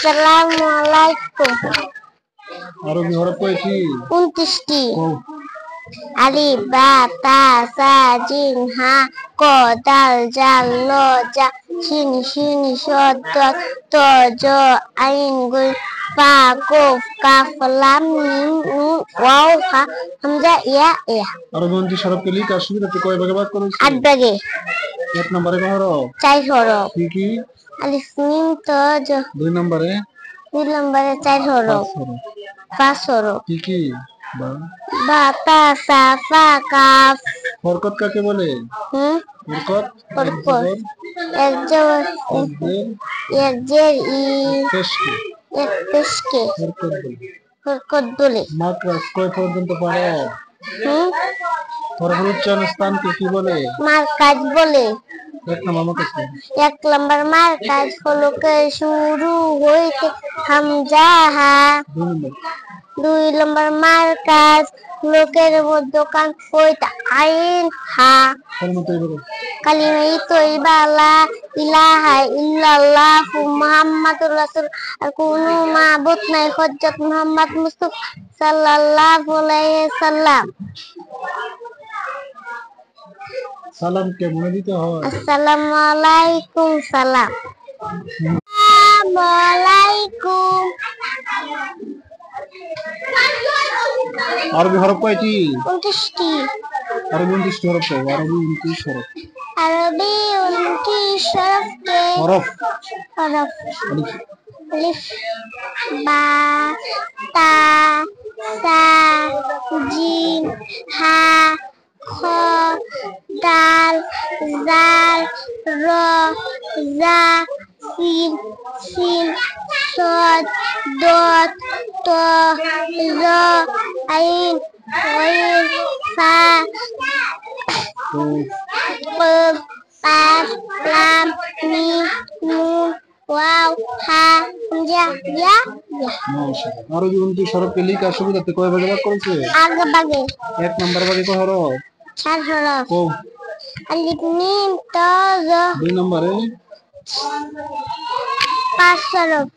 আসসালামুয়ালাইকুম। আরবি হরফ কয়টি? 29টি। আলিফ বা তা সা জিন হা ক দাল জাল ল জা শিন শিন শদ দত ত জ আইন গুল ফা কফ কাফ লাম মিম নুন ওয়াও হা হামজা ইয়া ইয়া। আরবি 29 হরফকে লিখার সুবিধার্থে কয় ভাগে ভাগ করেছে? 8 ভাগে। 1 নম্বরে কয় হরফ? 4 হরফ। কি কি? আলিফ মিম ত জ। 2 নম্বরে? 2 নম্বরে 4 হরফ। 5 হরফ। কি কি? বা তা সা ফা কাফ। হরকত কাকে বলে? হরকত এক জবর এক জের ই পেশকে এক পেশকে হরকত বলে। মাকরাজ কয় পর্যন্ত পারো? হরফের উচ্চারণ স্থানকে কি বলে? মারকাজ বলে। 1 নম্বর মাকরাজ। 1 নম্বর মারকাজ হলো কে শুরু হইতে হামজা হা। 2 নম্বর মারকাজ লোকের মধ্যখান হইতে আইন হা। কালিমা তৈবা লা ইলাহা ইল্লাল্লাহু মুহাম্মাদুর রাসূল আর কোন মাবুদ নাই হযরত মুহাম্মদ মুস্তাফা সাল্লাল্লাহু আলাইহি সাল্লাম। সালাম কে মনে দিতে হয়? আসসালামু আলাইকুম সালাম। আসসালামু আলাইকুম। আরবি হরফ কয়টি? 29টি। আরবি 29 হরফ কয়? আরবি 29 হরফ। আরবি 29 হরফকে হরফ আলিফ বা তা সা জিম হা খ দাল জাল র জা সিন শিন শদ দত ত জ আইন গইন ফা কফ কাফ লাম মিম নুন ওয়াও হা হামজা ইয়া ইয়া। মাশাআল্লাহ। আরবি 29 হরফকে লিখার সুবিধার্থে কয় ভাগে ভাগ করেছে? 8 ভাগে। 1 নম্বর ভাগে কয় হরফ? 4 হরফ। আলিফ মিম ত জ। 2 নম্বরে? 5 হরফ।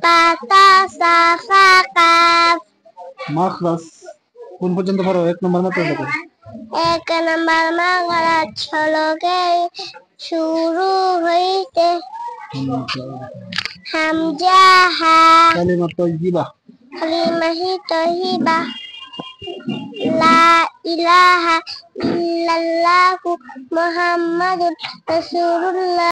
তা তা সা ফা কাফ। মাখরাজ কোন পর্যন্ত পারো? 1 নম্বর মাত্র দেখো। 1 নম্বর মাখরাজ হলো কে শুরু হইতে হামজা হা। কালিমা তাইয়্যিবা লা ইলাহা ইল্লাল্লাহু মুহাম্মাদুর রাসূলুল্লাহ।